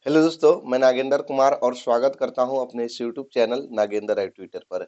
Hello दोस्तों, मैं नागेंद्र कुमार और स्वागत करता हूं अपने इस यूट्यूब चैनल नागेंद्र आई ट्विटर पर।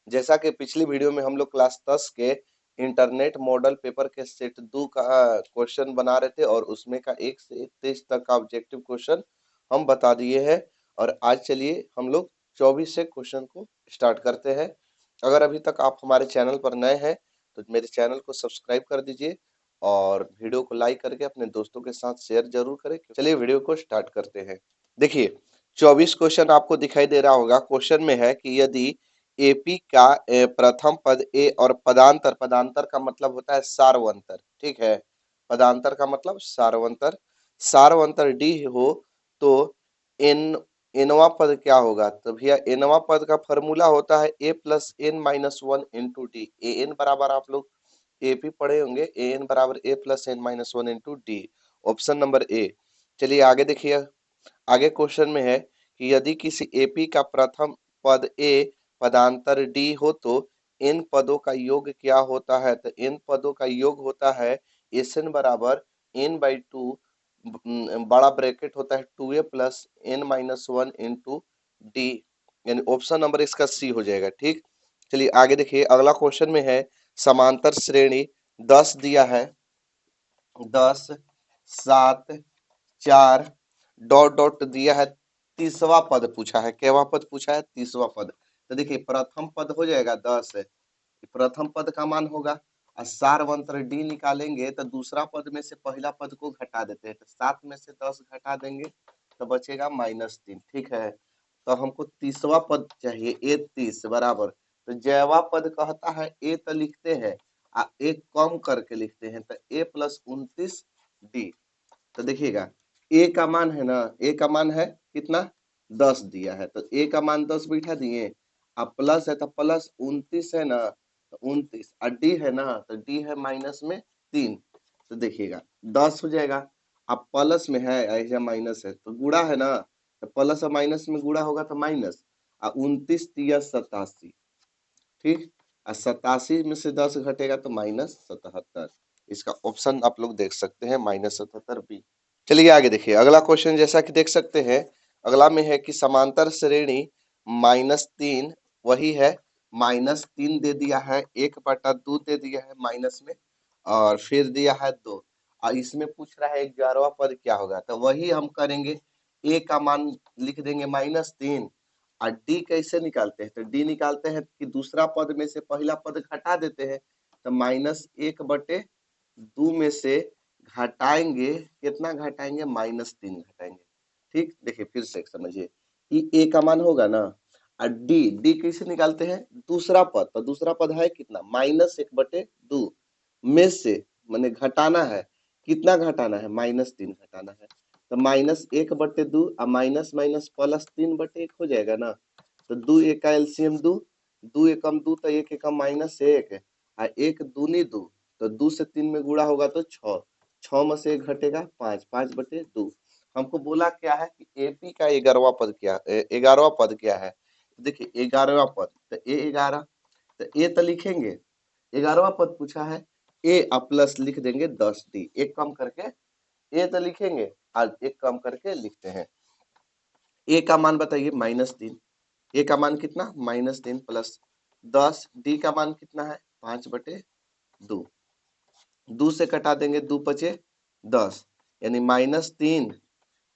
जैसा कि पिछली वीडियो में हम लोग क्लास 10 के इंटरनेट मॉडल पेपर के सेट 2 का क्वेश्चन बना रहे थे और उसमें का 1 से 23 तक का ऑब्जेक्टिव क्वेश्चन हम बता दिए हैं। और आज चलिए हम लोग 24 से क्वेश्चन को स्टार्ट करते हैं। अगर अभी तक आप हमारे चैनल पर नए हैं तो मेरे चैनल को सब्सक्राइब कर दीजिए और वीडियो को लाइक करके अपने दोस्तों के साथ शेयर जरूर करें। चलिए वीडियो को स्टार्ट करते हैं। देखिए 24 क्वेश्चन आपको दिखाई दे रहा होगा। क्वेश्चन में है कि यदि एपी का प्रथम पद ए और पदांतर, पदांतर का मतलब होता है सारवंतर, ठीक है। पदांतर का मतलब सारवंतर, सारवंतर डी हो तो एन एनवा पद क्या होगा? तो भैया एनवा पद का फॉर्मूला होता है A plus N minus one into D. A N बराबर आप लोग एपी पढ़े होंगे, ए एन बराबर A plus N minus one into D. Option number A. चलिए आगे देखिए। आगे क्वेश्चन में है कि यदि किसी एपी का प्रथम पद ए पदांतर डी हो तो इन पदों का योग क्या होता है? तो इन पदों का योग होता है एस एन बराबर एन बाई टू, बड़ा ब्रैकेट होता है 2a plus N minus one into D. यानी ऑप्शन नंबर इसका सी हो जाएगा, ठीक। चलिए आगे देखिए। अगला क्वेश्चन में है समांतर श्रेणी 10 दिया है, 10 7 4 डॉट डॉट दिया है, 30वां पद पूछा है। केवा पद पूछा है? 30वां पद। तो देखिए प्रथम पद हो जाएगा 10, प्रथम पद का मान होगा और सारवंतर डी निकालेंगे तो दूसरा पद में से पहला पद को घटा देते हैं, तो 7 में से 10 घटा देंगे तो बचेगा -3, ठीक है। तो हमको 30वां पद चाहिए, ए 30 बराबर। तो जयवा पद कहता है ए तो लिखते हैं एक कम करके लिखते हैं, तो ए प्लस 29 डी। तो देखिएगा ए का मान है ना, ए का मान है कितना? 10 दिया है, तो ए का मान 10 बैठा दिए। अब प्लस है तो प्लस 29 है ना, तो 29 और डी है ना, तो डी है माइनस में 3। तो देखिएगा 10 हो जाएगा। अब प्लस में है ऐसा माइनस है तो गुणा है ना, तो प्लस और माइनस में गुणा होगा तो माइनस। और 29 तिया 87, ठीक। और 87 में से 10 घटेगा तो -77। इसका ऑप्शन आप लोग देख सकते हैं -77 बी। चलिए आगे देखिए। अगला क्वेश्चन जैसा कि देख सकते हैं, अगला में है कि समांतर श्रेणी -3 वही है, -3 दे दिया है, 1/2 दे दिया है माइनस में और फिर दिया है 2। और इसमें पूछ रहा है 11वां पद क्या होगा? तो वही हम करेंगे, ए का मान लिख देंगे -3 और डी कैसे निकालते हैं? तो डी निकालते हैं कि दूसरा पद में से पहला पद घटा देते हैं, तो -1/2 में से घटाएंगे, कितना घटाएंगे? -3 घटाएंगे, ठीक। देखिए फिर से समझिए कि ए का मान होगा ना और डी, डी कैसे निकालते हैं? दूसरा पद, तो दूसरा पद है कितना? -1/2 में से, मैंने घटाना है, कितना घटाना है? -3 घटाना है। तो -1/2 और माइनस माइनस प्लस 3/1 हो जाएगा ना। तो 2 एक का एलसीएम 2, 2 एकम 2 तो 1 एकम -1 और 1 दूनी 2, तो 2 से 3 में गुणा होगा तो 6, 6 में से 1 घटेगा 5, 5/2। हमको बोला क्या है कि एपी का 11वां पद क्या, 11वां पद क्या है? देखिए 11वां पद, तो ए 11, तो ए तो लिखेंगे, 11वां पद पूछा है, ए प्लस लिख देंगे 10 डी, एक कम करके ए तो लिखेंगे आज एक कम करके लिखते हैं। ए का मान बताइए -3, ए का मान कितना? -3 प्लस 10, डी का मान कितना है? 5/2, 2 से कटा देंगे 2 पचे 10, यानी -3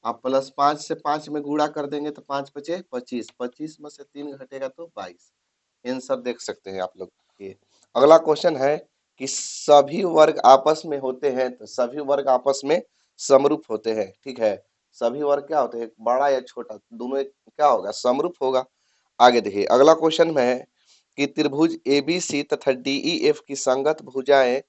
आप प्लस 5 से 5 में गुणा कर देंगे तो 5 पचे 25, 25 में से 3 घटेगा तो 22। आंसर देख सकते हैं आप लोग। ये अगला क्वेश्चन है कि सभी वर्ग आपस में होते हैं, तो सभी वर्ग आपस में समरूप होते हैं, ठीक है। सभी वर्ग क्या होते हैं? बड़ा या छोटा दोनों क्या होगा? समरूप होगा। आगे देखिए। अगला क्वेश्चन में है कि त्रिभुज एबीसी तथा डीईएफ की संगत भुजाएं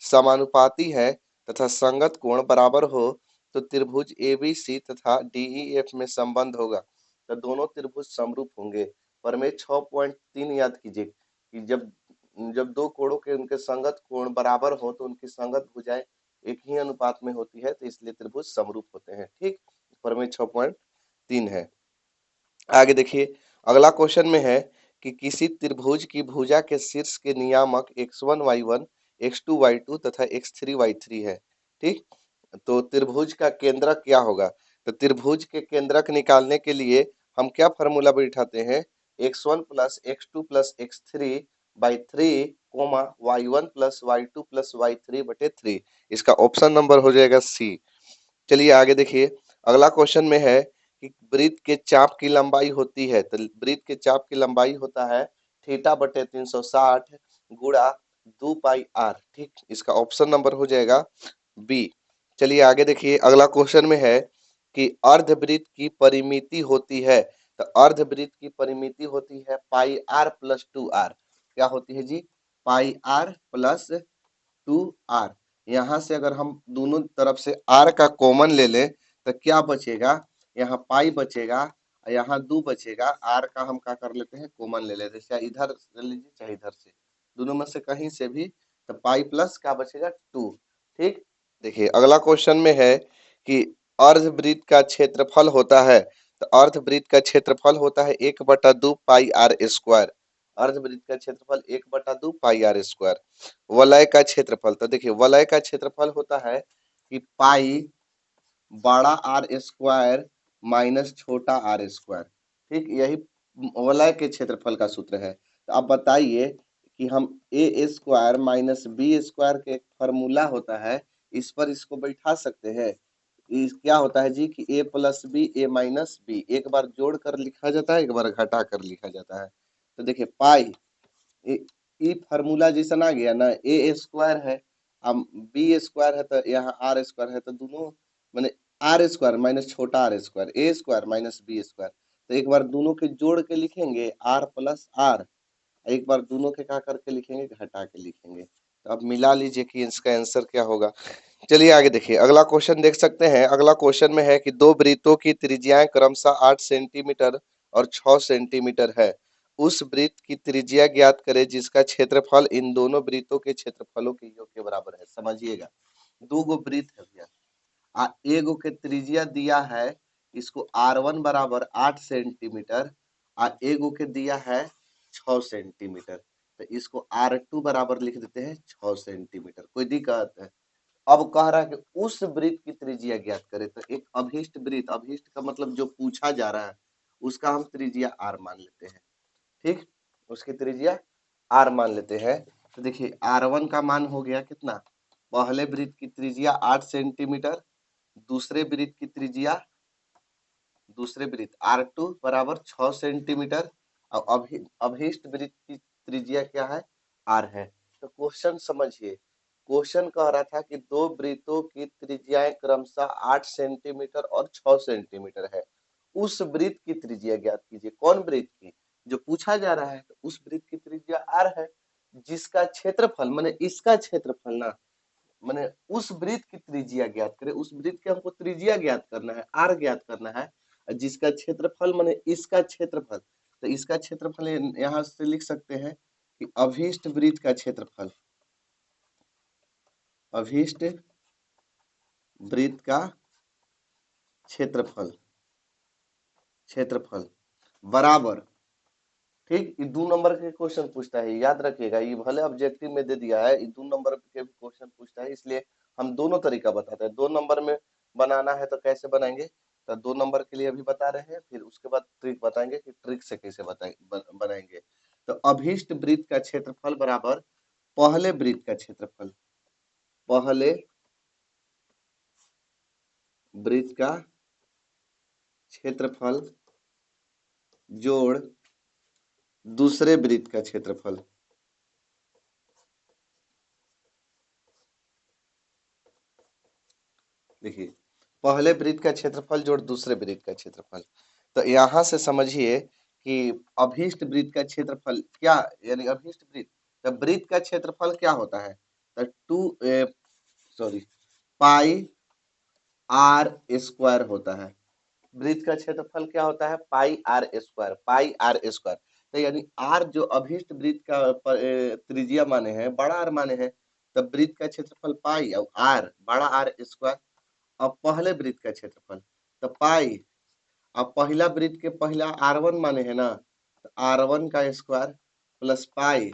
समानुपाती है तथा संगत कोण बराबर हो तो त्रिभुज एबीसी तथा डीईएफ में संबंध होगा। तो दोनों त्रिभुज समरूप होंगे। प्रमेय 6.3 याद कीजिए कि जब जब दो कोणों के उनके संगत कोण बराबर हो तो उनकी संगत भुजाएं एक ही अनुपात में होती है, तो इसलिए त्रिभुज समरूप होते हैं, ठीक। प्रमेय 6.3 है। आगे देखिए। अगला क्वेश्चन में है कि किसी त्रिभुज की भुजा के शीर्ष के नियामक x1 y1 x2 y2 तथा x3 y3 है, ठीक। तो त्रिभुज का केंद्रक क्या होगा? तो त्रिभुज के केंद्रक निकालने के लिए हम क्या फार्मूला बैठाते हैं, x1 plus x2 plus x3 by 3 comma y1 plus y2 plus y3 बटे 3। इसका ऑप्शन नंबर हो जाएगा सी। चलिए आगे देखिए, अगला क्वेश्चन में है कि वृत्त के चाप की लंबाई होती है, तो वृत्त के चाप की लंबाई होता है थीटा बटे 360 गुणा 2 पाई आर। ठीक, इसका ऑप्शन नंबर हो जाएगा बी। चलिए आगे देखिए, अगला क्वेश्चन में है कि अर्धवृत्त की परिमिति होती है, तो अर्धवृत्त की परिमिति होती है पाई आर प्लस 2 आर। क्या होती है जी, पाई आर प्लस 2 आर। यहाँ से अगर हम दोनों तरफ से आर का कॉमन ले लें तो क्या बचेगा, यहाँ पाई बचेगा, यहाँ 2 बचेगा। आर का हम क्या कर लेते हैं, कॉमन ले लेते हैं, चाहे इधर ले लीजिए चाहे इधर से, दोनों में से कहीं से भी, तो पाई प्लस क्या बचेगा 2। ठीक, देखिए अगला क्वेश्चन में है कि अर्धवृत्त का क्षेत्रफल होता है, तो अर्धवृत्त का क्षेत्रफल होता है 1/2 पाई आर स्क्वायर। अर्धवृत्त का क्षेत्रफल 1/2 पाई आर स्क्वायर। वलय का क्षेत्रफल, तो देखिए वलय का क्षेत्रफल होता है कि पाई बड़ा आर स्क्वायर माइनस छोटा आर स्क्वायर। ठीक, यही वलय के क्षेत्रफल का सूत्र है। तो अब बताइए कि हम ए स्क्वायर माइनस बी स्क्वायर के एक फॉर्मूला होता है, इस पर इसको बैठा सकते हैं। क्या होता है जी कि ए प्लस बी ए माइनस बी, एक बार जोड़ कर लिखा जाता है, एक बार घटा कर लिखा जाता है। तो देखिए पाई ई फार्मूला जैसा आ गया ना, ए स्क्वायर है, अब बी स्क्वायर है, तो यहाँ आर स्क्वायर है, तो दोनों मैंने आर स्क्वायर माइनस छोटा R square, A square minus B square. तो एक बार दोनों के जोड़ के लिखेंगे आर प्लस आर, एक बार दोनों के क्या करके लिखेंगे, घटा के लिखेंगे। तो अब मिला लीजिए कि इसका आंसर क्या होगा। चलिए आगे देखिए, अगला क्वेश्चन देख सकते हैं। अगला क्वेश्चन में है कि दो वृत्तों की त्रिज्याएं क्रमशः 8 सेंटीमीटर और 6 सेंटीमीटर है। उस वृत्त की त्रिज्या ज्ञात करें जिसका क्षेत्रफल इन दोनों वृत्तों के क्षेत्रफलों के योग के बराबर है। समझिएगा, दो गो वृत्त है भैया, एगो के त्रिज्या दिया है, इसको R1 बराबर 8 सेंटीमीटर, और एगो के दिया है 6 सेंटीमीटर, तो इसको R2 बराबर लिख देते हैं 6 सेंटीमीटर। कोई दिक्कत है? अब कह रहा है कि उस वृत्त की त्रिज्या ज्ञात करें, तो एक अभीष्ट वृत्त, अभीष्ट का मतलब जो पूछा जा रहा है उसका हम त्रिज्या R मान लेते हैं। ठीक, उसकी त्रिज्या R मान लेते हैं। तो देखिए R1 का मान हो गया कितना, पहले वृत्त की त्रिज्या 8 सेंटीमीटर, दूसरे वृत्त की त्रिज्या, दूसरे वृत्त R2 बराबर 6 सेंटीमीटर, और अभीष्ट वृत्त की त्रिज्या क्या है, R है। तो क्वेश्चन समझिए, क्वेश्चन कह रहा था कि दो वृत्तों की त्रिज्याएं क्रमशः 8 सेंटीमीटर और 6 सेंटीमीटर है। उस वृत्त की त्रिज्या ज्ञात कीजिए। कौन वृत्त की, जो पूछा जा रहा है, तो उस वृत्त की त्रिज्या R है, जिसका क्षेत्रफल माने इसका क्षेत्रफल ना, मैंने उस वृत्त की त्रिज्या ज्ञात करें, उस वृत्त की हमको त्रिज्या ज्ञात करना है, आर ज्ञात करना है, जिसका क्षेत्रफल माने इसका क्षेत्रफल, तो इसका क्षेत्रफल यहाँ से लिख सकते हैं कि अभीष्ट वृत्त का क्षेत्रफल, अभीष्ट वृत्त का क्षेत्रफल, क्षेत्रफल बराबर। ठीक, ये 2 नंबर के क्वेश्चन पूछता है, याद रखिएगा, ये भले ऑब्जेक्टिव में दे दिया है, ये 2 नंबर के भी क्वेश्चन पूछता है, इसलिए हम दोनों तरीका बताते हैं। 2 नंबर में बनाना है तो कैसे बनाएंगे, तो 2 नंबर के लिए अभी बता रहे हैं, फिर उसके बाद ट्रिक बताएंगे कि ट्रिक से कैसे बनाएंगे। तो अभीष्ट वृत्त का क्षेत्रफल बराबर पहले वृत्त का क्षेत्रफल, पहले वृत्त का क्षेत्रफल जोड़ दूसरे वृत्त का क्षेत्रफल। देखिए पहले वृत्त का क्षेत्रफल जोड़ दूसरे वृत्त का क्षेत्रफल, तो यहाँ से समझिए कि अभीष्ट वृत्त का क्षेत्रफल क्या, यानी अभीष्ट वृत्त, तो वृत्त का क्षेत्रफल क्या होता है, तो सॉरी पाई आर स्क्वायर होता है। वृत्त का क्षेत्रफल क्या होता है, pi R square, pi R square. तो यानी आर जो अभीष्ट वृत्त का त्रिज्या माने हैं, बड़ा आर माने हैं, तब वृत्त का क्षेत्रफल पाई और आर बड़ा आर स्क्वायर। अब पहले वृत्त का क्षेत्रफल, तो पाई, अब पहला वृत्त के पहला R1 माने है ना, तो R1 का स्क्वायर प्लस पाई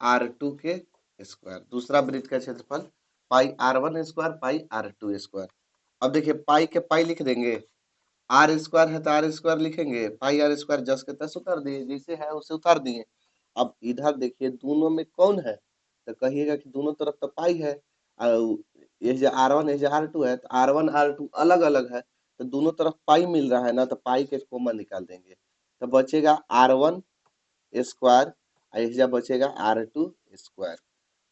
R2 के स्क्वायर। दूसरा वृत्त का क्षेत्रफल पाई R1 square pi R2 square. अब देखिए पाई के पाई लिख देंगे, आर स्क्वायर है तो आर स्क्वायर लिखेंगे, पाई आर स्क्वायर जस के तस उतार दिए, जैसे है उसे उतार दिए। अब इधर देखिए दोनों में कौन है, तो कहिएगा कि दोनों तरफ तो पाई है। और ये जो आर वन है जो आर टू है, तो आर वन आर टू अलग अलग है, तो दोनों तरफ पाई मिल रहा है ना, तो पाई के कॉमन निकाल देंगे, तो बचेगा आर वन स्क्वायर, ऐसा बचेगा आर टू स्क्वायर।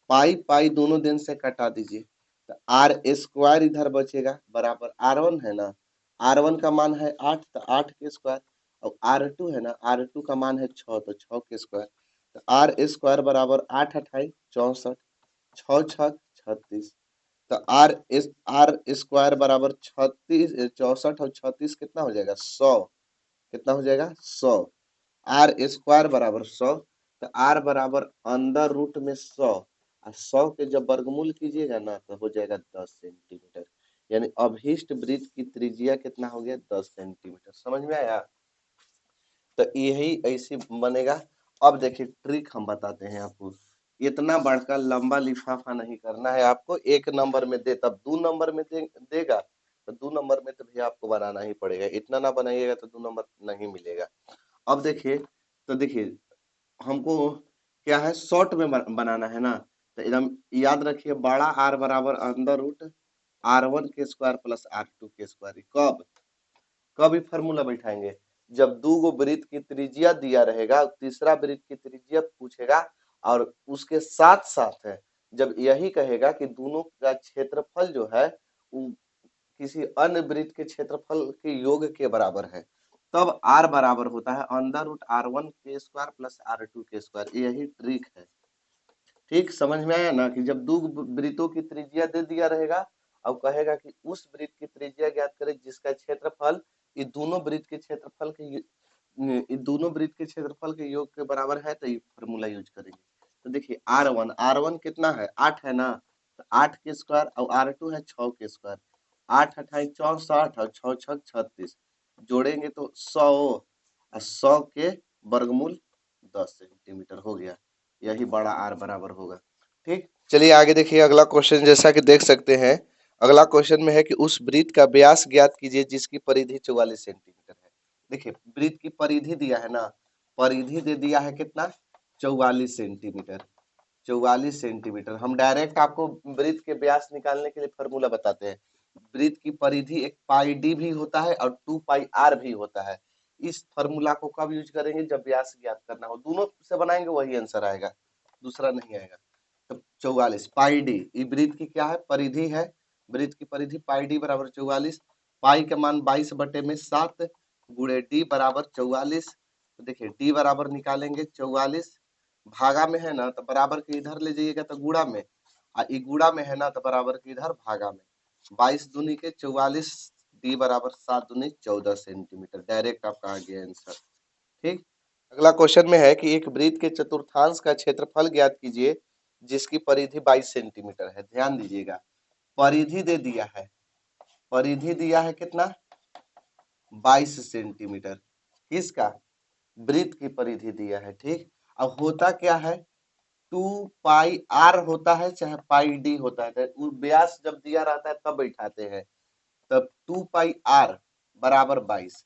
पाई पाई दोनों दिन से कटा दीजिए, तो आर स्क्वायर इधर बचेगा बराबर आर वन है ना, आर वन का मान है 8, तो 8 के स्क्वायर, और आर टू है ना, आर टू का मान है 6, तो 6 के स्क्वायर, तो आर स्क्वायर बराबर 8 अठाई 64, 6 6 36, तो आर स्क्वायर बराबर 36 64 और 36 कितना हो जाएगा 100, कितना हो जाएगा 100। आर स्क्वायर बराबर 100, तो आर बराबर अंडर रूट में 100, और 100 के जब वर्गमूल कीजिएगा ना तो हो जाएगा 10 सेंटीमीटर, यानी अभीष्ट वृत्त की त्रिज्या कितना हो गया 10 सेंटीमीटर। समझ में आया? तो यही ऐसे बनेगा। अब देखिए ट्रिक हम बताते हैं आपको, इतना बढ़कर लंबा लिफाफा नहीं करना है आपको, एक नंबर में दे तब 2 नंबर में देगा, तो 2 नंबर में तो भैया आपको बनाना ही पड़ेगा, इतना ना बनाइएगा तो 2 नंबर नहीं मिलेगा। अब देखिए, तो देखिए हमको क्या है शॉर्ट में बनाना है ना, तो एकदम याद रखिए बड़ा आर बराबर अंडर रूट आर वन के स्क्वायर प्लस आर टू के स्क्वायर। कब कब ये फॉर्मूला बैठाएंगे, जब दो गो वृत्त की त्रिज्या दिया रहेगा, तीसरा वृत्त की त्रिज्या पूछेगा, और उसके साथ साथ है जब यही कहेगा कि दोनों का क्षेत्रफल जो है वो किसी अन्य वृत्त के क्षेत्रफल के योग के बराबर है, तब आर बराबर होता है अंडर रूट आर वन के स्क्वायर प्लस आर टू के स्क्वायर। यही ट्रिक है। ठीक समझ में आया ना, कि जब दो वृत्तों की त्रिज्या दे दिया रहेगा, अब कहेगा कि उस वृत्त की त्रिज्या ज्ञात करें जिसका क्षेत्रफल ये दोनों वृत्त के क्षेत्रफल के ये दोनों वृत्त के क्षेत्रफल के योग के बराबर है, तो ये फॉर्मूला यूज करेंगे। तो देखिए आर वन कितना है 8 है ना, तो 8 के स्क्वायर, और आर टू है 6 के स्क्वायर, 8 अठाई 64 और 6 6 36, जोड़ेंगे तो 100, और 100 के वर्गमूल 10 सेंटीमीटर हो गया, यही बड़ा आर बराबर होगा। ठीक, चलिए आगे देखिए अगला क्वेश्चन, जैसा कि देख सकते हैं अगला क्वेश्चन में है कि उस वृत्त का व्यास ज्ञात कीजिए जिसकी परिधि 44 सेंटीमीटर है। देखिए वृत्त की परिधि दिया है ना, परिधि दे दिया है कितना 44 सेंटीमीटर, 44 सेंटीमीटर। हम डायरेक्ट आपको वृत्त के व्यास निकालने के लिए फॉर्मूला बताते हैं। वृत्त की परिधि एक पाई डी भी होता है और 2 पाई आर भी होता है। इस फॉर्मूला को कब यूज करेंगे, जब व्यास ज्ञात करना हो, दोनों से बनाएंगे वही आंसर आएगा, दूसरा नहीं आएगा। तो 44 पाई डी, ये वृत्त की क्या है परिधि है, वृत्त की परिधि पाई डी बराबर 44, पाई का मान 22 बटे में 7 गुणे डी बराबर 44। तो देखिए डी बराबर निकालेंगे 44, भागा में है ना तो बराबर के इधर ले जाइएगा तो गुणा में, और ई गुणा में है ना तो बराबर के इधर भागा में, 22 दूनी के 44, डी बराबर 7 दूनी 14 सेंटीमीटर, डायरेक्ट आपका आ गया आंसर। ठीक, अगला क्वेश्चन में है कि एक वृत्त के चतुर्थांश का क्षेत्रफल ज्ञात कीजिए जिसकी परिधि 22 सेंटीमीटर है। ध्यान दीजिएगा परिधि दे दिया है, परिधि दिया है कितना 22 सेंटीमीटर, किसका वृत्त की परिधि दिया है। ठीक, अब होता क्या है 2 पाई आर होता है चाहे पाई डी होता है, तो व्यास जब दिया रहता है तब बैठाते हैं, तब 2 पाई आर बराबर 22।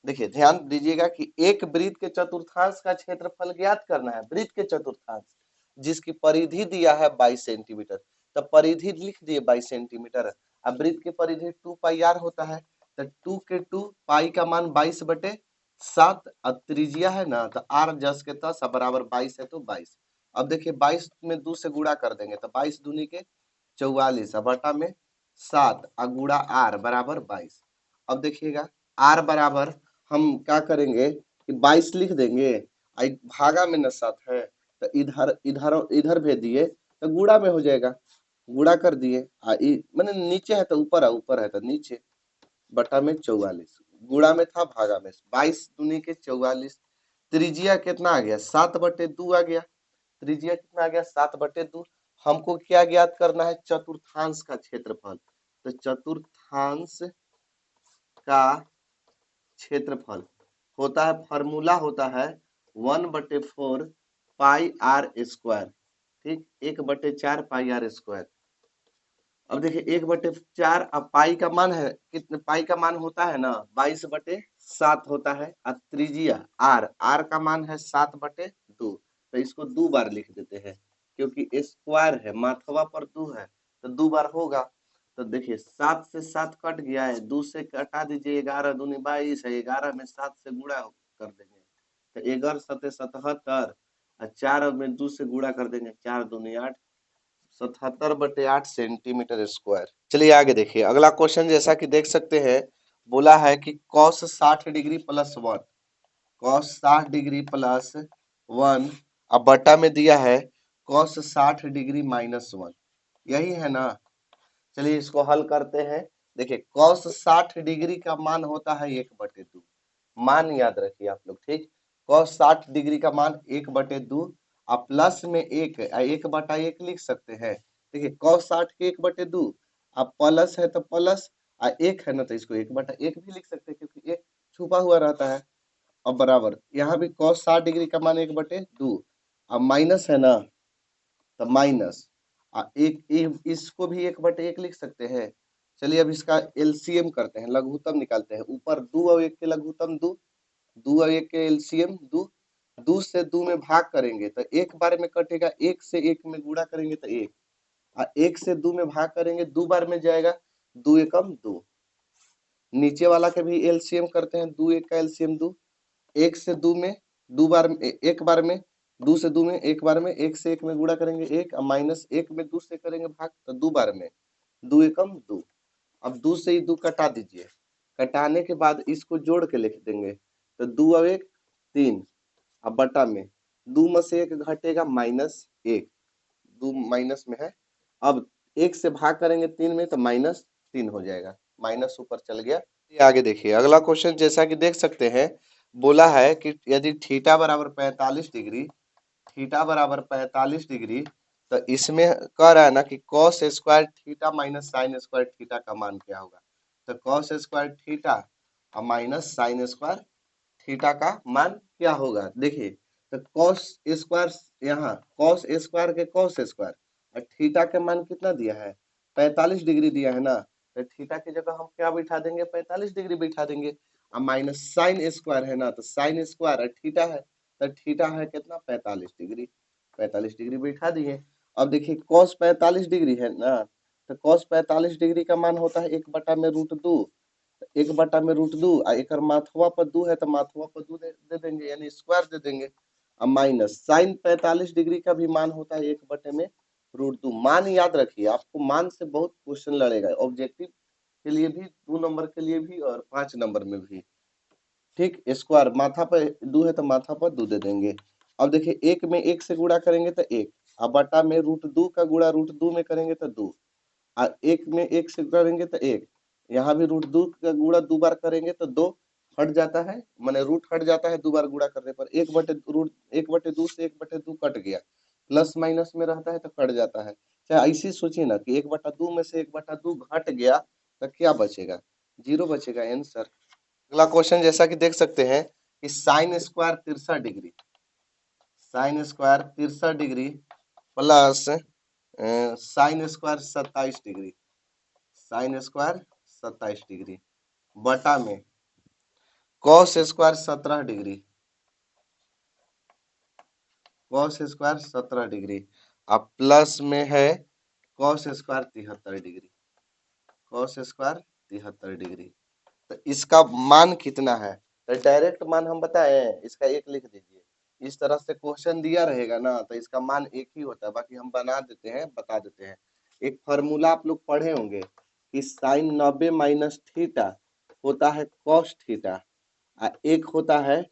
देखिए ध्यान दीजिएगा कि एक वृत्त के चतुर्थांश का क्षेत्रफल ज्ञात करना है, वृत्त के चतुर्थांश जिसकी परिधि दिया है 22 सेंटीमीटर, तब परिधि लिख दिए 22 सेंटीमीटर। अब वृत्त की परिधि 2 पाई आर होता है, तो 2 के 2 पाई का मान 22 बटे 7, अब त्रिज्या है ना तो आर जस के तस बराबर 22 है तो 22। अब देखिए 22 में 2 से गुणा कर देंगे तो 22 दूनी के 44 बटा में 7 गुणा आर बराबर 22। अब देखिएगा आर बराबर हम क्या करेंगे कि 22 लिख देंगे, भागा में न 7 है तो इधर इधर इधर भेज दिए तो गुणा में हो जाएगा, गुणा कर दिए मैंने नीचे है तो ऊपर है, ऊपर है तो नीचे, बटा में 44, गुणा में था भागा में, 22 दूनी के 44, त्रिज्या कितना आ गया 7 बटे 2 आ गया, त्रिज्या कितना आ गया 7 बटे 2। हमको क्या ज्ञात करना है चतुर्थांश का क्षेत्रफल, तो चतुर्थांश का क्षेत्रफल होता है, फॉर्मूला होता है 1/4 पाई आर स्क्वायर। ठीक, 1/4 पाई आर स्क्वायर। अब देखिए 1/4, अब पाई का मान है कितने, पाई का मान होता है ना 22/7 होता है, और त्रिज्या आर, आर का मान है 7/2, तो इसको 2 बार लिख देते हैं, क्योंकि स्क्वायर है, माथवा पर 2 है तो 2 बार होगा। तो देखिए 7 से 7 कट गया है, 2 से कटा दीजिए, 11 दूनी 22 है, 11 में 7 से गुणा कर देंगे तो 11 सते 77, और 4 में 2 से गुणा कर देंगे, 4 दूनी 8, 77/8 सेंटीमीटर स्क्वायर। चलिए आगे देखिए अगला क्वेश्चन, जैसा कि देख सकते हैं बोला है कि cos 60 degree plus 1, cos 60 degree plus 1, अब बटा में दिया है कॉस 60 डिग्री माइनस 1, यही है ना। चलिए इसको हल करते हैं। देखिए कॉस 60 डिग्री का मान होता है 1/2, मान याद रखिए आप लोग, ठीक। कॉस 60 डिग्री का मान 1/2, आप प्लस में एक 1/1 लिख सकते हैं। देखिए कॉस 60 के 1/2, अब प्लस है तो प्लस, एक है ना तो इसको 1/1 भी लिख सकते हैं, क्योंकि एक छुपा हुआ रहता है। अब बराबर यहाँ भी cos 60 डिग्री का मान 1/2, अब माइनस है ना तो माइनस, इसको भी 1/1 लिख सकते हैं। चलिए अब इसका एलसीएम करते हैं, लघुत्तम निकालते हैं। ऊपर 2 और 1 के लघुत्तम 2, 2 और 1 के एलसीएम 2, 2 से 2 में भाग करेंगे तो एक बार में कटेगा, 1 से 1 में गुणा करेंगे तो 1, और 1 से 2 में भाग करेंगे 2 बार में जाएगा, 2 एकम 2। नीचे वाला के भी एलसीएम करते हैं, 2 1 का एलसीएम 2, 1 से 2 में 2 बार में, एक बार में, 2 से 2 में एक बार में, 1 से 1 में गुणा करेंगे 1, और माइनस 1 में 2 से करेंगे भाग तो 2 बार में, 2 एकम 2। अब 2 से ही 2 कटा दीजिए, कटाने के बाद इसको जोड़ के लिख देंगे तो 2 और 1 3, अब बटा में 2 में से 1 घटेगा -1, 2 माइनस में है। अब 1 से भाग करेंगे 3 में तो -3 हो जाएगा, माइनस ऊपर चल गया। ये आगे देखिए अगला क्वेश्चन, जैसा कि देख सकते हैं बोला है कि यदि थीटा बराबर 45 डिग्री, थीटा बराबर 45 डिग्री, तो इसमें कह रहा है ना कि cos square theta minus sine square theta का मान क्या होगा। तो कॉस स्क्वायर थीटा और माइनस साइन स्क्वायर थीटा का मान क्या होगा। देखिए तो कॉस स्क्वायर, यहाँ कॉस स्क्वायर के कॉस स्क्वायर, और थीटा के मान कितना दिया है 45 डिग्री दिया है ना, तो थीटा की जगह हम क्या बैठा देंगे 45 डिग्री बैठा देंगे, और माइनस साइन स्क्वायर है ना तो साइन स्क्वायर और थीटा है, तो थीटा है कितना 45 डिग्री, 45 डिग्री बैठा दिए। अब देखिए कॉस 45 डिग्री है ना, तो कॉस 45 डिग्री का मान होता है 1/√2, 1/√2, एक माथवा पर 2 है तो माथवा पर 2 दे देंगे, यानी स्क्वायर दे देंगे। अब माइनस साइन 45 डिग्री का भी मान होता है 1/√2। मान याद रखिए, आपको मान से बहुत क्वेश्चन लड़ेगा, ऑब्जेक्टिव के लिए भी, 2 नंबर के लिए भी और 5 नंबर में भी, ठीक। स्क्वायर माथा पर 2 है तो माथा पर 2 दे देंगे। अब देखिए एक में 1 से गुणा करेंगे तो 1, अब बटा में √2 का गुणा √2 में करेंगे तो 2, और एक में 1 से करेंगे तो 1, यहाँ भी √2 का गुणा 2 बार करेंगे तो 2 हट जाता है, माने रूट हट जाता है 2 बार गुणा करने पर, 1/2 से 1/2 कट गया, प्लस माइनस में रहता है तो कट जाता है। चाहे ऐसे सोचिए ना कि 1/2 में से 1/2 घट गया तो क्या बचेगा, 0 बचेगा आंसर। अगला क्वेश्चन, जैसा कि देख सकते हैं कि sine square 63 degree, sine square 63 degree plus sine square 27 degree, sine square 27 degree बटा में cos square 17 degree, cos square 17 degree, अब प्लस में है cos square 73 degree, cos square 73 degree. तो इसका मान कितना है, तो डायरेक्ट मान हम बताए इसका 1 लिख दीजिए। इस तरह से क्वेश्चन दिया रहेगा ना तो इसका मान 1 ही होता है, बाकी हम बना देते हैं, बता देते हैं। एक फॉर्मूला आप लोग पढ़े होंगे कि साइन 90 माइनस थीटा होता है कॉस थीटा, एक होता है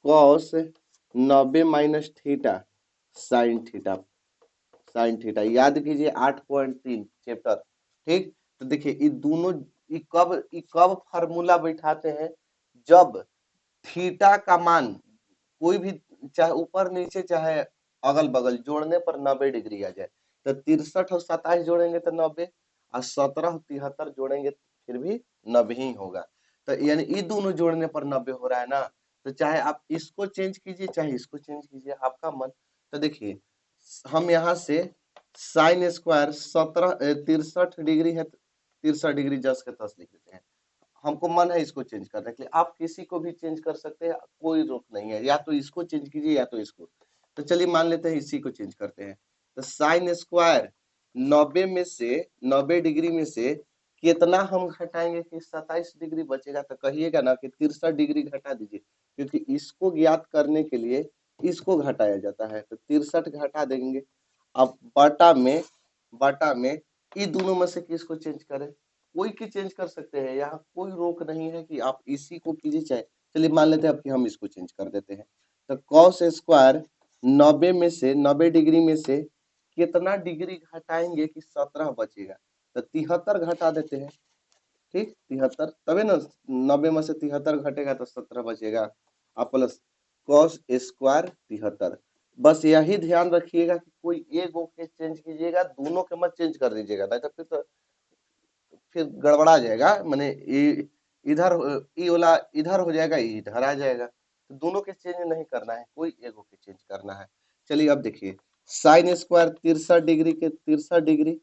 cos 90 minus theta sine theta, sine theta याद कीजिए 8.3 चैप्टर, ठीक। तो देखिए ये दोनों, ये कब फार्मूला बैठाते हैं, जब थीटा का मान कोई भी, चाहे ऊपर नीचे चाहे अगल बगल, जोड़ने पर 90 डिग्री आ जाए, तो 63 और 27 जोड़ेंगे तो 90, और 17 और 73 जोड़ेंगे फिर भी 90 ही होगा। तो यानी ये दोनों जोड़ने पर 90 हो रहा है ना, तो चाहे आप इसको चेंज कीजिए चाहे इसको चेंज कीजिए, आपका मन। तो देखिए हम यहाँ से साइन स्क्वायर 63 है, 63 डिग्री जस के तस लिख देते हैं। हमको मन है इसको चेंज करने के लिए, आप किसी को भी चेंज कर सकते हैं, कोई रोक नहीं है, या तो इसको चेंज कीजिए या तो इसको। तो चलिए मान लेते हैं इसी को चेंज करते हैं। तो साइन स्क्वायर 90 में से कितना हम घटाएंगे कि 27 डिग्री बचेगा? तो कहिएगा ना कि 63 डिग्री घटा दीजिए, क्योंकि इसको ज्ञात करने के लिए इसको घटाया जाता है। तो 63 घटा देंगे। अब बटा में इन दोनों में से किसको चेंज करें? कोई की चेंज कर सकते हैं, यहाँ कोई रोक नहीं है कि आप इसी को कीजिए चाहे। चलिए मान लेते हैं अब कि हम इसको चेंज कर देते हैं। तो कॉस स्क्वायर 90 डिग्री में से कितना डिग्री घटाएंगे कि 17 बचेगा? तो 73 घटा देते हैं। ठीक, 73 तबे ना 90 में से 73 घटेगा तो 17 बचेगा। आप प्लस कॉस स्क्वायर 73। बस यही ध्यान रखिएगा कि कोई एक को के चेंज कीजिएगा, दोनों के मत चेंज कर दीजिएगा, नहीं तो फिर गड़बड़ा जाएगा। मैंने इधर ई वाला इधर हो जाएगा, इधर आ जाएगा। तो दोनों के चेंज नहीं करना है, कोई एक के चेंज करना है। चलिए अब देखिए, साइन स्क्वायर 63 डिग्री के 63 डिग्री,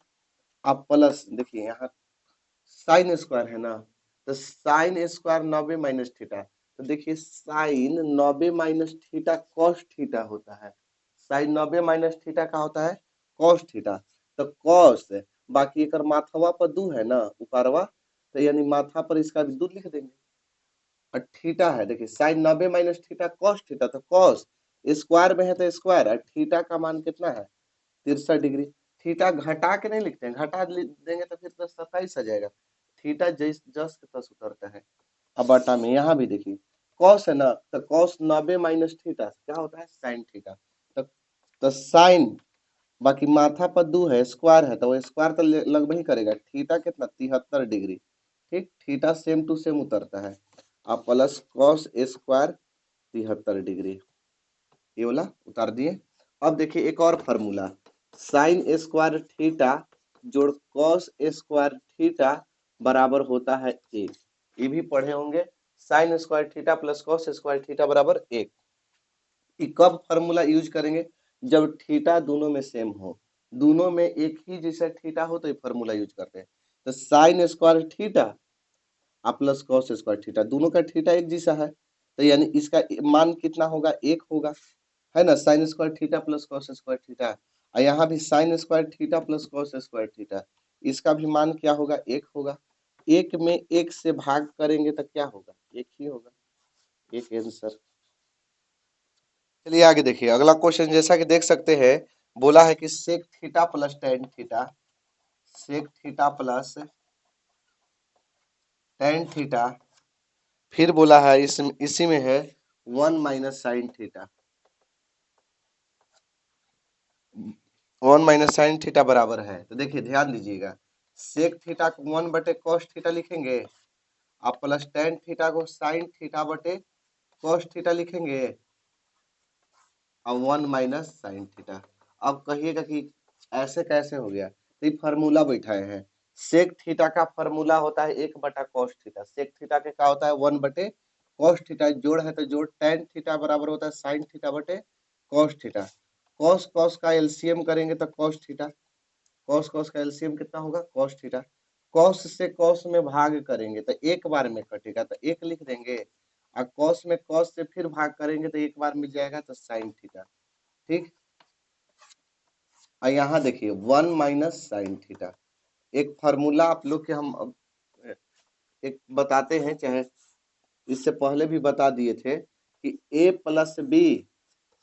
आप प्लस देखिए यहाँ साइन स्क्वायर है ना, तो साइन स्क्वायर 90 - थीटा। तो देखिए साइन 90 - थीटा कॉस थीटा होता है। साइन 90 - थीटा का होता है कॉस थीटा। तो कॉस, बाकी एक माथवा पर दू है ना ऊपरवा, तो यानी माथा पर इसका भी दू लिख देंगे। और थीटा है, देखिए साइन 90 - थीटा कॉस थीटा, तो कॉस स्क्वायर में है तो स्क्वायर, और थीटा का मान कितना है? 63 डिग्री। थीटा घटा के नहीं लिखते हैं, घटा देंगे तो फिर तो 27 आ जाएगा। थीटा जस जस के तस उतरता है। अब बटा में यहाँ भी देखिए कॉस है ना, तो कॉस 90 - थीटा क्या होता है? Sine theta. तो साइन, बाकी माथा पर दू है स्क्वायर है, तो वो स्क्वायर तो लगभग ही करेगा। थीटा कितना? 73 डिग्री। ठीक, थीटा सेम टू सेम उतरता है। आप प्लस कॉस स्क्वायर 73 डिग्री, ये वाला उतार दिए। अब देखिए एक और फार्मूला, साइन स्क्वायर थीटा जोड़ कॉस स्क्वायर थीटा बराबर होता है 1। ये भी पढ़े होंगे, sine square theta plus cos square theta बराबर 1। कब फार्मूला यूज करेंगे? जब थीटा दोनों में सेम हो, दोनों में एक ही जैसा थीटा हो तो ये फार्मूला यूज करते हैं। तो sine square theta plus cos square theta, दोनों का थीटा एक जैसा है, तो यानी इसका मान कितना होगा? 1 होगा, है ना। Sine square theta plus cos square theta, और यहाँ भी sine square theta plus cos square theta, इसका भी मान क्या होगा? 1 होगा। 1 में 1 से भाग करेंगे तो क्या होगा? 1 ही होगा, एक आंसर। चलिए आगे देखिए अगला क्वेश्चन, जैसा कि देख सकते हैं बोला है कि sec theta plus tan theta, sec theta plus tan theta, फिर बोला है इसी में है 1 minus sine theta, 1 minus sine theta बराबर है। तो देखिए ध्यान दीजिएगा, सेक थीटा को 1 बटे कॉस थीटा लिखेंगे, आप प्लस टेन थीटा को साइन थीटा बटे कॉस थीटा लिखेंगे, और 1 माइनस साइन थीटा। अब कहिएगा कि ऐसे कैसे हो गया? तो ये फार्मूला बैठाए हैं। सेक थीटा का फार्मूला होता है 1 बटा कॉस थीटा। सेक थीटा के क्या होता है? 1 बटे कॉस थीटा, जोड़ है तो जोड़, टेन थीटा बराबर होता है साइन थीटा बटे कॉस थीटा। कॉस कॉस का एलसीएम करेंगे तो कॉस थीटा, कॉस कॉस का एलसीएम कितना होगा? Cos theta. कॉस से कॉस में भाग करेंगे तो एक बार में कटेगा, तो एक लिख देंगे, और कॉस में कॉस से फिर भाग करेंगे तो एक बार मिल जाएगा, तो साइन थीटा। ठीक, और यहाँ देखिए 1 माइनस साइन थीटा। एक फार्मूला आप लोग के हम एक बताते हैं, चाहे इससे पहले भी बता दिए थे कि a plus B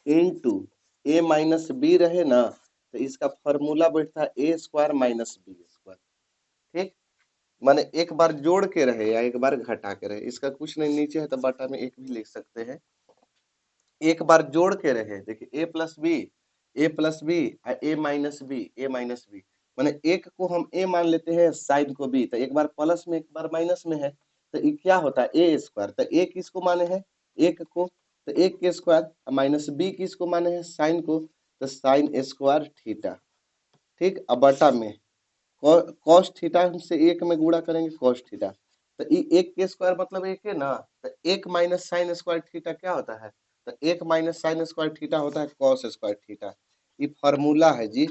into A minus B रहे ना, तो इसका फार्मूला बैठता है A square minus B square. ठीक, माने एक बार जोड़ के रहे या एक बार घटा के रहे, इसका कुछ नहीं, नीचे है तो बटा में एक भी लिख सकते हैं। एक बार जोड़ के रहे, देखिए ए प्लस बी ए माइनस बी, ए माइनस बी, माने एक को हम ए मान लेते हैं, साइन को बी, तो एक बार प्लस में एक बार माइनस में है, तो ये क्या होता है? A square. तो ए किसको माने हैं? एक को, तो एक के स्क्वायर, माइनस बी किसको माने हैं? साइन को, तो साइन स्क्वायर थीटा। ठीक, अब बटा में कॉस थीटा से एक में गुणा करेंगे कॉस थीटा, तो ये एक के स्क्वायर मतलब एक है ना, तो एक माइनस साइन स्क्वायर थीटा क्या होता है? तो एक माइनस साइन स्क्वायर थीटा होता है कॉस स्क्वायर थीटा। ये फार्मूला है जी,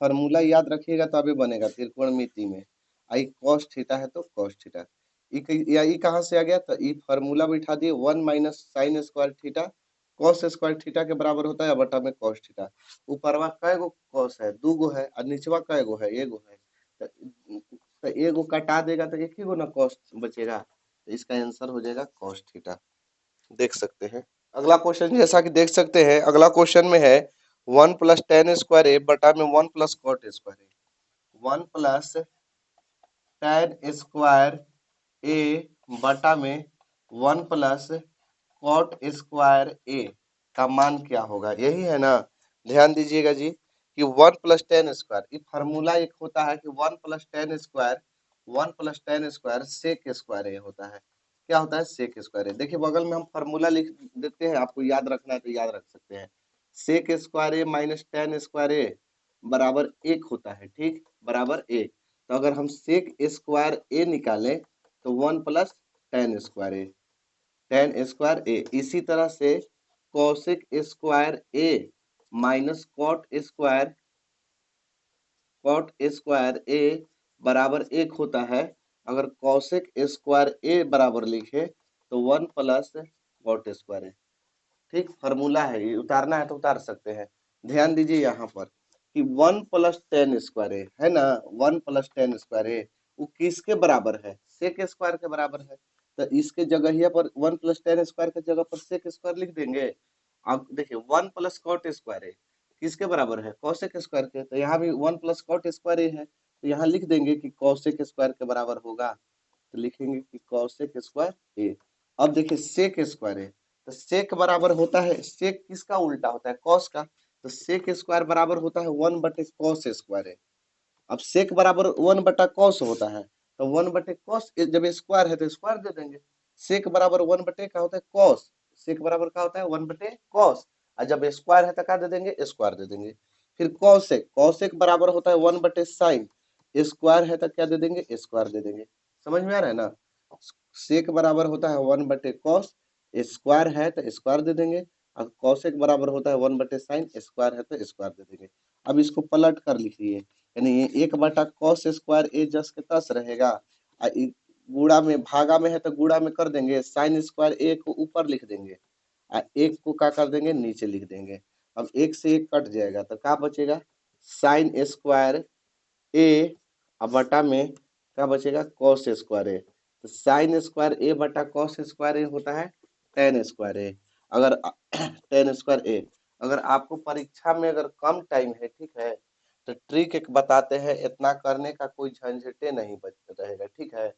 फॉर्मूला याद रखिएगा तभी बनेगा त्रिकोणमिति में। आई कॉस थीटा है तो कॉस थीटा, ई कहाँ से आ गया, तो ई फॉर्मूला बिठा दिए 1 minus sine square theta cos square theta के बराबर होता है बटा में कॉस थीटा। ऊपरवा कै गो कॉस है, 2 गो है, और निचवा कै गो है, 1 गो है। तो 1 गो कटा देगा तो एक ही गो ना कॉस बचेगा, तो इसका आंसर हो जाएगा कॉस थीटा। देख सकते हैं अगला क्वेश्चन, जैसा कि देख सकते हैं अगला क्वेश्चन में है 1 प्लस टेन स्क्वायर ए बटा में 1 प्लस कॉट स्क्वायर ए। 1 प्लस टेन स्क्वायर ए बटा में 1 प्लस कॉट स्क्वायर ए का मान क्या होगा, यही है ना। ध्यान दीजिएगा जी कि 1 प्लस टेन स्क्वायर, ये फार्मूला एक होता है कि 1 plus tan square, 1 plus tan square sec square A होता है। क्या होता है, सेक स्क्वायर ए। देखिए बगल में हम फार्मूला लिख देते हैं, आपको याद रखना है तो याद रख सकते हैं। सेक स्क्वायर ए माइनस टेन स्क्वायर ए बराबर 1 होता है, ठीक, बराबर 1। तो अगर हम सेक स्क्वायर ए निकालें तो 1 प्लस टेन स्क्वायर ए, टेन स्क्वायर ए। इसी तरह से कॉसेक स्क्वायर ए माइनस कॉट स्क्वायर ए बराबर 1 होता है। अगर कॉसेक स्क्वायर ए बराबर लिखे तो 1 प्लस कॉट स्क्वायर ए। ठीक, फॉर्मूला है ये, उतारना है तो उतार सकते हैं। ध्यान दीजिए यहाँ पर कि 1 प्लस टेन स्क्वायर है ना, 1 प्लस टेन स्क्वायर है, वो किसके बराबर है, सेक स्क्वायर के बराबर है। तो इसके जगह पर 1 प्लस टेन स्क्वायर के जगह पर सेक स्क्वायर लिख देंगे। अब देखिए 1 प्लस कॉट स्क्वायर है किसके बराबर है, कॉसेक स्क्वायर के, तो यहाँ भी 1 प्लस कॉट स्क्वायर है, तो यहाँ लिख देंगे कि कॉसेक स्क्वायर के बराबर होगा, तो लिखेंगे कि कॉसेक स्क्वायर ए। अब देखिए सेक स्क्वायर है, तो सेक बराबर होता है, सेक किसका उल्टा होता है, कॉस का, तो सेक स्क्वायर बराबर होता है 1 बटे कॉस स्क्वायर है। अब सेक बराबर 1 बटा कॉस होता है, तो 1 बटे कॉस, जब स्क्वायर है तो स्क्वायर दे देंगे। सेक बराबर 1 बटे का होता है कॉस, सेक बराबर का होता है 1 बटे कॉस, और जब स्क्वायर है तो क्या दे देंगे, स्क्वायर दे देंगे। फिर कॉसेक, कॉसेक बराबर होता है 1 बटे साइन, स्क्वायर है तो क्या दे देंगे, स्क्वायर दे देंगे। समझ में आ रहा है ना। सेक बराबर होता है 1 बटे कॉस, स्क्वायर है तो स्क्वायर दे देंगे। अब कॉसेक बराबर होता है 1 बटे साइन, स्क्वायर है तो स्क्वायर दे देंगे। अब इसको पलट कर लिखिए, यानी ये 1 बटा कॉस स्क्वायर ए जस के तस रहेगा, गुणा में भागा में है तो गुणा में कर देंगे, साइन स्क्वायर ए को ऊपर लिख देंगे, एक को क्या कर देंगे, नीचे लिख देंगे। अब एक से एक कट जाएगा तो क्या बचेगा, साइन स्क्वायर ए, अब बटा में क्या बचेगा, कॉस स्क्वायर ए। तो साइन स्क्वायर ए बटा कॉस स्क्वायर ए होता है टेन स्क्वायर ए। अगर टेन स्क्वायर ए, अगर आपको परीक्षा में अगर कम टाइम है, ठीक है, तो ट्रिक एक बताते हैं, इतना करने का कोई झंझटे नहीं बच रहेगा, ठीक है।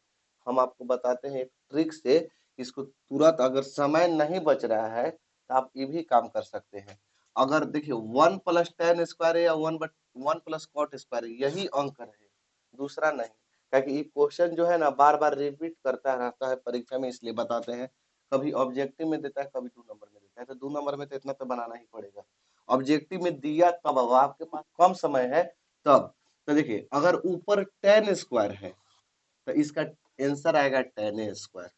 हम आपको बताते हैं एक ट्रिक से, इसको तुरंत, अगर समय नहीं बच रहा है तो आप ये भी काम कर सकते हैं। अगर देखिए 1 प्लस टेन स्क्वायर या 1 प्लस कॉट स्क्वायर, यही अंक है, दूसरा नहीं। क्योंकि ये क्वेश्चन जो है ना बार बार रिपीट करता रहता है परीक्षा में, इसलिए बताते हैं। कभी ऑब्जेक्टिव में देता है, कभी 2 नंबर में देता है, तो 2 नंबर में तो इतना तो बनाना ही पड़ेगा। ऑब्जेक्टिव में दिया तब, अब आपके पास कम समय है तब। तो देखिए अगर ऊपर टेन स्क्वायर है तो इसका आंसर आएगा टेन स्क्वायर,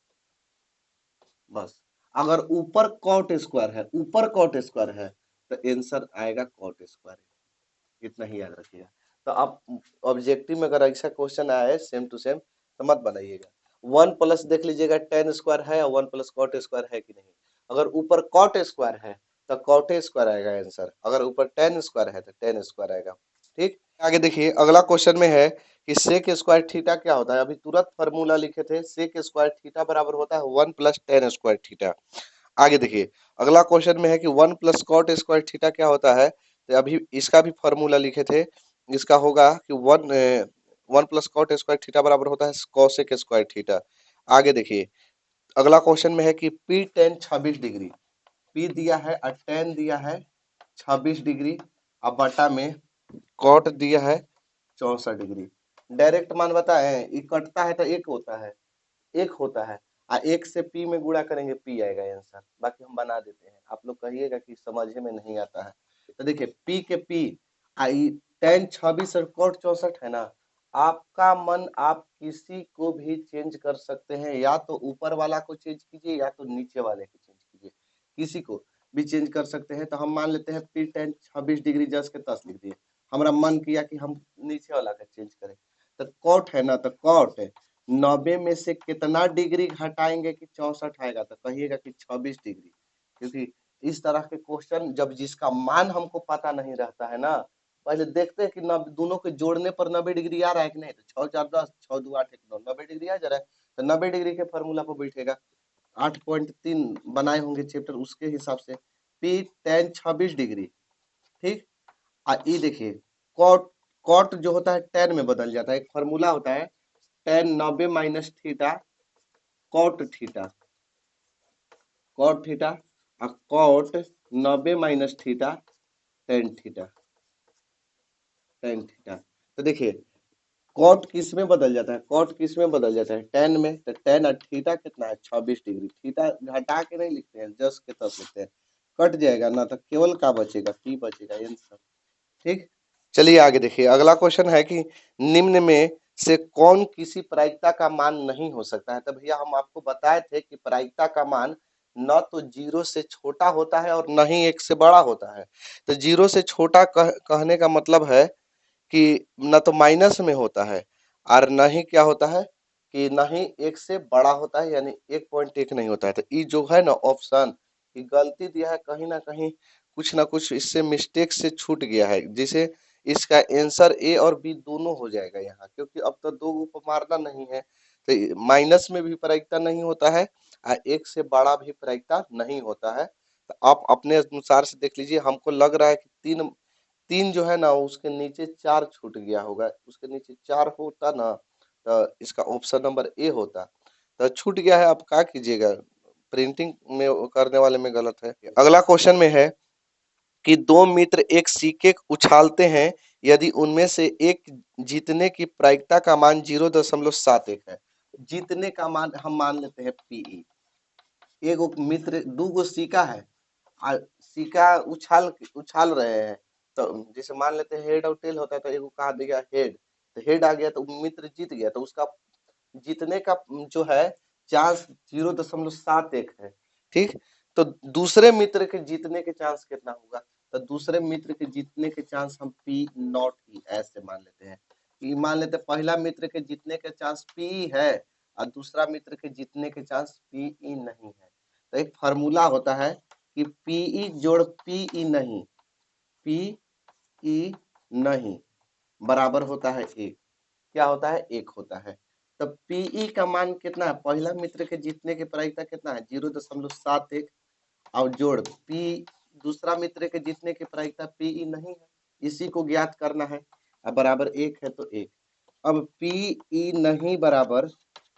बस। अगर ऊपर कॉट स्क्वायर है, ऊपर कॉट स्क्वायर है, तो आंसर आएगा कॉट स्क्वायर, इतना ही याद रखिएगा। तो आप ऑब्जेक्टिव में अगर ऐसा क्वेश्चन आए सेम टू सेम तो मत बनाइएगा। 1 प्लस देख लीजिएगा टेन स्क्वायर है और 1 प्लस कॉट स्क्वायर है कि नहीं। अगर ऊपर कॉट स्क्वायर है तो कॉट स्क्वायर आएगा आंसर, अगर ऊपर टेन स्क्वायर है तो टेन स्क्वायर आएगा। ठीक, आगे देखिए अगला क्वेश्चन में है कि सेक स्क्वायर थीटा क्या होता है। अभी तुरंत फॉर्मूला लिखे थे, सेक स्क्वायर थीटा बराबर होता है 1 प्लस टेन स्क्वायर थीटा। आगे देखिए अगला क्वेश्चन में है कि 1 प्लस कॉट स्क्वायर थीटा क्या होता है, तो अभी इसका भी फॉर्मूला लिखे थे। इसका होगा कि 1 प्लस कॉट स्क्वायर थीटा बराबर होता है कॉसेक स्क्वायर थीटा। आगे देखिए अगला क्वेश्चन में है कि पी टेन 26 डिग्री, पी दिया है और टेन दिया है 26 डिग्री, अब बटा में कॉट दिया है 64 डिग्री। डायरेक्ट मान बताए, ये कटता है तो एक होता है, एक होता है, एक से पी में गुणा करेंगे पी आएगा आंसर। बाकी हम बना देते हैं, आप लोग कहिएगा कि समझे में नहीं आता है। तो देखिए पी के पी आई, टेन 26 और कोट 64 है ना। आपका मन, आप किसी को भी चेंज कर सकते हैं, या तो ऊपर वाला को चेंज कीजिए या तो नीचे वाले को चेंज कीजिए, किसी को भी चेंज कर सकते हैं। तो हम मान लेते हैं पी टेन 26 डिग्री जस के तस लिख दिए। हमारा मन किया कि हम नीचे वाला का चेंज करें। तो कॉट है ना, तो कॉट 90 में से कितना डिग्री घटाएंगे कि 64 आएगा, तो कहिएगा कि 26 डिग्री। क्योंकि इस तरह के क्वेश्चन जब जिसका मान हमको पता नहीं रहता है ना, पहले देखते हैं कि दोनों के जोड़ने पर 90 डिग्री आ रहा है कि नहीं, तो 6 4 10 6 2 8 1 9 90 डिग्री आ जा रहा है, तो 90 डिग्री के फॉर्मूला पर बैठेगा। 8.3 बनाए होंगे चैप्टर, उसके हिसाब से पी टेन 26 डिग्री। ठीक। ये देखिए, कॉट कॉट जो होता है टेन में बदल जाता है, एक फॉर्मूला होता है tan 90 minus theta cot theta, cot theta और cot 90 minus theta tan theta, tan theta. तो देखिए कॉट किस में बदल जाता है, कॉट किस में बदल जाता है, टेन में। तो टेन और थीटा कितना है 26 डिग्री। थीटा घटा के नहीं लिखते हैं, जस्ट के तब लिखते हैं। कट जाएगा ना, तो केवल का बचेगा, पी बचेगा आंसर। ठीक। चलिए आगे देखिए, अगला क्वेश्चन है कि निम्न में से कौन किसी प्रायिकता का मान नहीं हो सकता है। तो भैया हम आपको बताए थे कि प्रायिकता का मान न तो 0 से छोटा होता है और न ही 1 से बड़ा होता है। तो 0 से छोटा कहने का मतलब है कि न तो माइनस में होता है और न ही क्या होता है कि न ही 1 से बड़ा होता है, यानी 1.1 नहीं होता है। तो ये जो है ना ऑप्शन, ये गलती दिया है, कहीं ना कहीं कुछ ना कुछ इससे मिस्टेक से छूट गया है, जिसे इसका आंसर ए और बी दोनों हो जाएगा यहाँ, क्योंकि अब तो दो को मारना नहीं है। तो माइनस में भी प्रायिकता नहीं होता है और 1 से बड़ा भी प्रायिकता नहीं होता है। तो आप अपने अनुसार से देख लीजिए, हमको लग रहा है कि तीन तीन जो है ना उसके नीचे 4 छूट गया होगा, उसके नीचे 4 होता ना, तो इसका ऑप्शन नंबर ए होता। तो छूट गया है, आप क्या कीजिएगा, प्रिंटिंग में करने वाले में गलत है। अगला क्वेश्चन में है कि दो मित्र एक सिक्के उछालते हैं, यदि उनमें से एक जीतने की प्रायिकता का मान 0.71 है। जीतने का मान हम मान लेते हैं पीई। एगो मित्र दूगो सिक्का है, सिक्का उछाल उछाल रहे हैं। तो जैसे मान लेते हैं हेड और टेल होता है, तो एगो कहा दिया हेड, तो हेड आ गया, तो मित्र जीत गया, तो उसका जीतने का जो है चांस 0.71 है। ठीक। तो दूसरे मित्र के जीतने के चांस कितना होगा, तो दूसरे मित्र के जीतने के चांस हम पी नॉट ई ऐसे मान लेते हैं। कि मान लेते हैं पहला मित्र के जीतने के चांस पी है और दूसरा मित्र के जीतने के चांस पी ई नहीं है। तो एक फार्मूला होता है कि पीई जोड़ पीई नहीं, पीई नहीं बराबर होता है एक। क्या होता है, एक होता है। तो पीई का मान कितना है, पहला मित्र के जीतने की प्रायिकता कितना है 0.71 और जोड़ पी दूसरा मित्र के जीतने की प्रायिकता पीई नहीं है, इसी को ज्ञात करना है। अब बराबर एक है तो एक। अब पीई नहीं बराबर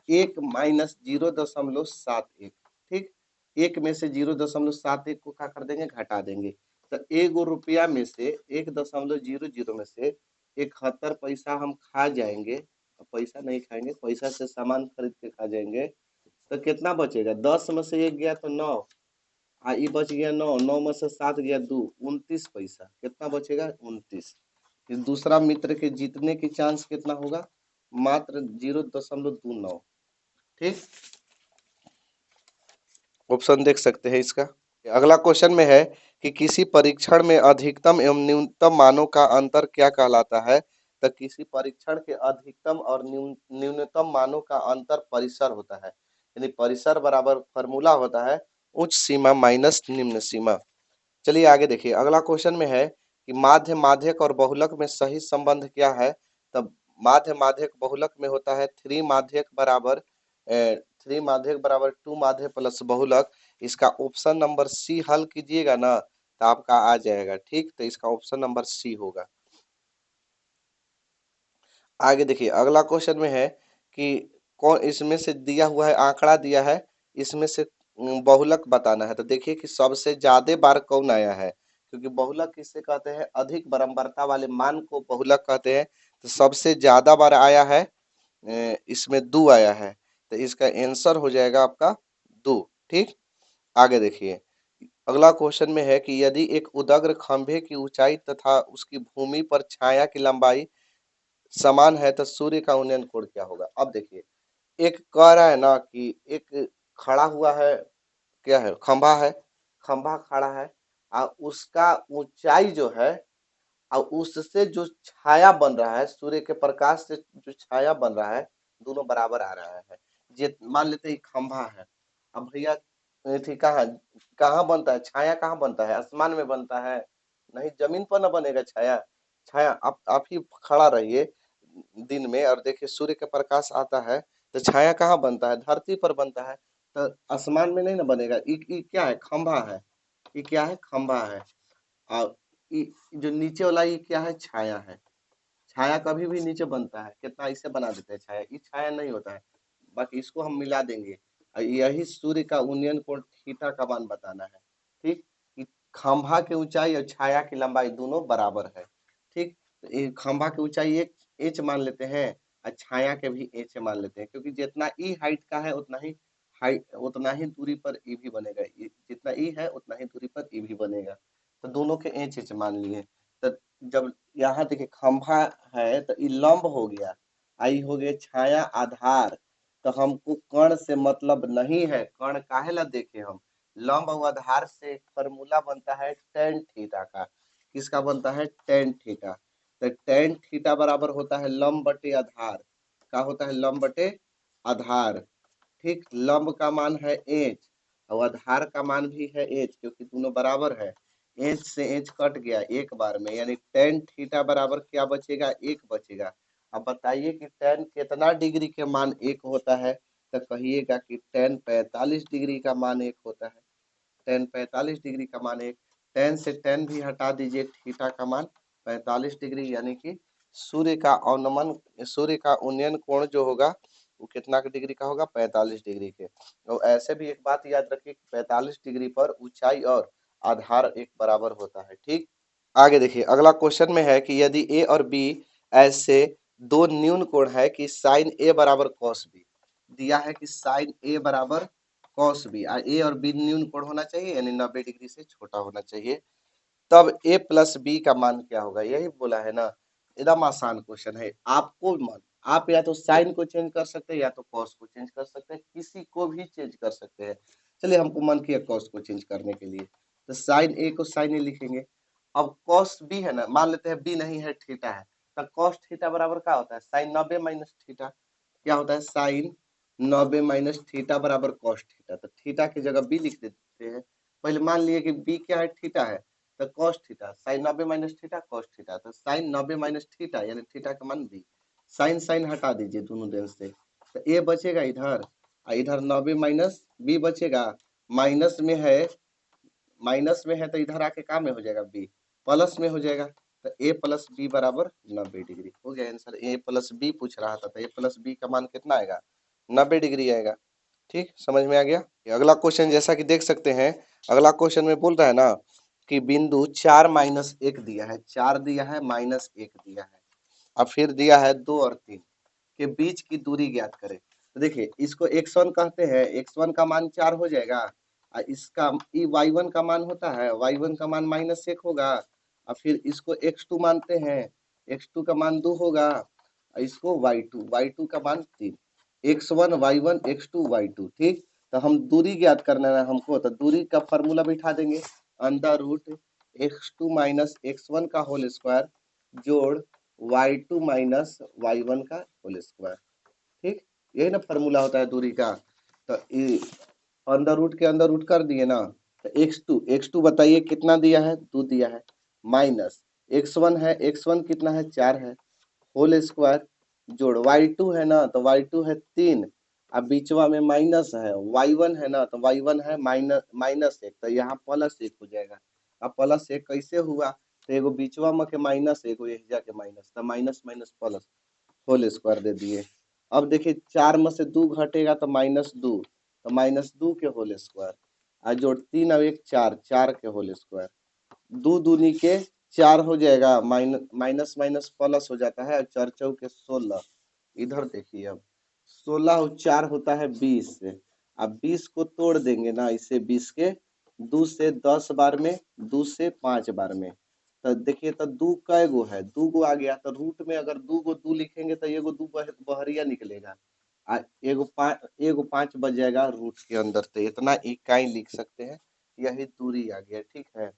एक माइनस 0.71। ठीक। एक में से 0.71 को क्या कर देंगे, घटा देंगे। तो एगो रुपया में से 1.00 में से 71 पैसा हम खा जाएंगे। पैसा नहीं खाएंगे, पैसा से सामान खरीद के खा जाएंगे, तो कितना बचेगा, 10 में से एक गया तो 9, ये बच गया 9, 9 में से 7 गया 2, 29 पैसा। कितना बचेगा, 29। फिर दूसरा मित्र के जीतने की चांस कितना होगा, मात्र 0.29। ठीक। ऑप्शन देख सकते हैं इसका। अगला क्वेश्चन में है कि किसी परीक्षण में अधिकतम एवं न्यूनतम मानों का अंतर क्या कहलाता है। तो किसी परीक्षण के अधिकतम और न्यूनतम मानों का अंतर परिसर होता है, यानी परिसर बराबर फॉर्मूला होता है उच्च सीमा माइनस निम्न सीमा। चलिए आगे देखिए, अगला क्वेश्चन में है कि माध्य माध्यक और बहुलक में सही संबंध क्या है। तब माध्य माध्यक बहुलक में होता है थ्री माध्यक बराबर टू माध्य प्लस बहुलक। इसका ऑप्शन नंबर सी हल कीजिएगा ना, तो आपका आ जाएगा। ठीक। तो इसका ऑप्शन नंबर सी होगा। आगे देखिए, अगला क्वेश्चन में है कि कौन इसमें से दिया हुआ है, आंकड़ा दिया है, इसमें से बहुलक बताना है। तो देखिए कि सबसे ज्यादा बार कौन आया है, क्योंकि बहुलक किससे कहते हैं, अधिक बारंबारता वाले मान को बहुलक कहते हैं। तो सबसे ज्यादा बार आया है, इसमें 2 आया है, तो इसका आंसर हो जाएगा आपका 2। ठीक। आगे देखिए, अगला क्वेश्चन में है कि यदि एक उदग्र खंभे की ऊंचाई तथा उसकी भूमि पर छाया की लंबाई समान है, तो सूर्य का उन्नयन कोण क्या होगा। अब देखिए, एक कह रहा है ना कि एक खड़ा हुआ है, क्या है, खंभा है, खंभा खड़ा है और उसका ऊंचाई जो है और उससे जो छाया बन रहा है, सूर्य के प्रकाश से जो छाया बन रहा है, दोनों बराबर आ रहा है। जे मान लेते हैं खंभा है, अब भैया थी कहाँ कहाँ बनता है छाया, कहाँ बनता है, आसमान में बनता है, नहीं जमीन पर ना बनेगा छाया। छाया आप ही खड़ा रहिए दिन में और देखिए सूर्य के प्रकाश आता है तो छाया कहाँ बनता है, धरती पर बनता है, तो आसमान में नहीं ना बनेगा। ये क्या है, खंभा है, ये क्या है, खंभा है। और जो नीचे वाला ये क्या है, छाया है। छाया कभी भी नीचे बनता है, कितना इसे बना देते हैं छाया, ये छाया नहीं होता है। बाकी इसको हम मिला देंगे और यही सूर्य का उन्नयन कोण थीटा का मान बताना है। ठीक, कि खंभा की ऊंचाई और छाया की लंबाई दोनों बराबर है। ठीक, तो ये खंभा की ऊंचाई एक एच मान लेते हैं और छाया के भी एच मान लेते हैं, क्योंकि जितना ई हाइट का है उतना ही दूरी पर ई भी बनेगा। जितना ई है उतना ही दूरी पर ई भी बनेगा, तो दोनों के एच एच मान लिए। तो जब यहाँ देखिए खंभा है तो ये लंब हो गया, आई हो गया छाया आधार, तो हमको कर्ण से मतलब नहीं है। कर्ण काहे ला देखे हम, लंब और आधार से एक फॉर्मूला बनता है टेन थीटा का। किसका बनता है, टेन थीटा। तो टेन थीटा बराबर होता है लंब बटे आधार। का होता है, लंब बटे आधार। ठीक, लंब का मान है एच और आधार का मान भी है एच, क्योंकि दोनों बराबर है। एच से एच कट गया एक बार में, यानी टेन थीटा बराबर क्या बचेगा, एक बचेगा। अब बताइए कि टेन कितना डिग्री के मान एक होता है, तो कहिएगा कि टेन 45 डिग्री का मान एक होता है। टेन 45 डिग्री का मान एक, टेन से टेन भी हटा दीजिए, थीटा का मान 45 डिग्री, यानी कि सूर्य का उन्नयन कोण जो होगा वो कितना के डिग्री का होगा, 45 डिग्री के। और ऐसे भी एक बात याद रखिए, 45 डिग्री पर ऊंचाई और आधार एक बराबर होता है। ठीक, आगे देखिए अगला क्वेश्चन में है कि यदि ए और बी ऐसे दो न्यून कोण है कि साइन ए बराबर कॉस बी, दिया है कि साइन ए बराबर कॉस बी, ए और बी न्यून कोण होना चाहिए, यानी 90 डिग्री से छोटा होना चाहिए, तब ए प्लस बी का मान क्या होगा, यही बोला है ना। एकदम आसान क्वेश्चन है। आपको मान, आप या तो साइन को चेंज कर सकते हैं या तो कॉस को चेंज कर सकते हैं, किसी को भी चेंज कर सकते हैं। चलिए हमको मन किया कॉस को चेंज करने के लिए, तो साइन ए को साइन ए लिखेंगे। अब कॉस बी है ना, मान लेते हैं बी नहीं है थीटा है, तो कॉस थीटा बराबर क्या होता है, साइन 90 माइनस थीटा। क्या होता है, साइन 90 माइनस थीटा बराबर कॉस थीटा। तो थीटा की जगह बी लिख देते हैं। पहले मान लिए कि बी क्या है, थीटा है, तो cos theta, sine 90 minus theta cos theta, तो साइन 90 माइनस थीटा यानी थीटा का मान बी। साइन साइन हटा दीजिए दोनों दिन से, तो ए बचेगा इधर, और इधर 90 माइनस बी बचेगा। माइनस में है, माइनस में है तो इधर आके काम में हो जाएगा बी, प्लस में हो जाएगा। तो ए प्लस बी बराबर 90 डिग्री हो गया आंसर। ए प्लस बी पूछ रहा था, तो ए प्लस बी का मान कितना आएगा, 90 डिग्री आएगा। ठीक, समझ में आ गया। अगला क्वेश्चन जैसा कि देख सकते हैं, अगला क्वेश्चन में बोल रहा है ना कि बिंदु 4 माइनस 1 दिया है, 4 दिया है माइनस 1 दिया है, अब फिर दिया है 2 और 3 के बीच की दूरी ज्ञात करें। तो देखिए इसको x1 कहते हैं, x1 का मान 4 हो जाएगा, और इसका y1 का मान होता है, y1 का मान माइनस 1 होगा, और फिर इसको x2 मानते हैं, x2 का मान 2 होगा, और इसको y2 का मान 3, x1 y1 x2 y2। ठीक, तो हम दूरी ज्ञात करना है हमको, तो दूरी का फॉर्मूला बिठा देंगे, under root x2 minus x1 का होल स्क्वायर जोड़ y2 माइनस y1 का होल स्क्वायर। ठीक, यही ना फॉर्मूला होता है दूरी का। तो अंडर रूट के अंदर रूट कर दिए ना, तो x2 बताइए कितना दिया है, 2 दिया है, माइनस x1 है, x1 कितना है, 4 है, होल स्क्वायर जोड़ y2 है ना, तो y2 है 3, अब बीचवा में माइनस है, y1 है ना, तो y1 है माइनस 1, तो यहाँ प्लस 1 हो जाएगा। अब प्लस 1 कैसे हुआ, तो एगो बीचवा में के माइनस, एगो यही जाके माइनस, तो minus minus plus whole square दे दिए। अब देखिए 4 में से 2 घटेगा तो -2, तो -2 के होल स्क्वायर, और जोड़ 3 और 1 4, 4 के होल स्क्वायर, 2 दूनी के 4 हो जाएगा, माइनस माइनस प्लस हो जाता है, 4 चौके 16। इधर देखिए अब 16 और 4 होता है 20, अब 20 को तोड़ देंगे ना इसे, 20 के 2 से 10 बार में, 2 से 5 बार में, तो देखिए तो 2 कै गो है, 2 गो आ गया, तो रूट में अगर 2 गो 2 लिखेंगे तो एगो 2 बहरिया निकलेगा, आ एगो 5 बच जाएगा रूट के अंदर, तो इतना इकाई लिख सकते हैं, यही दूरी आ गया। ठीक है,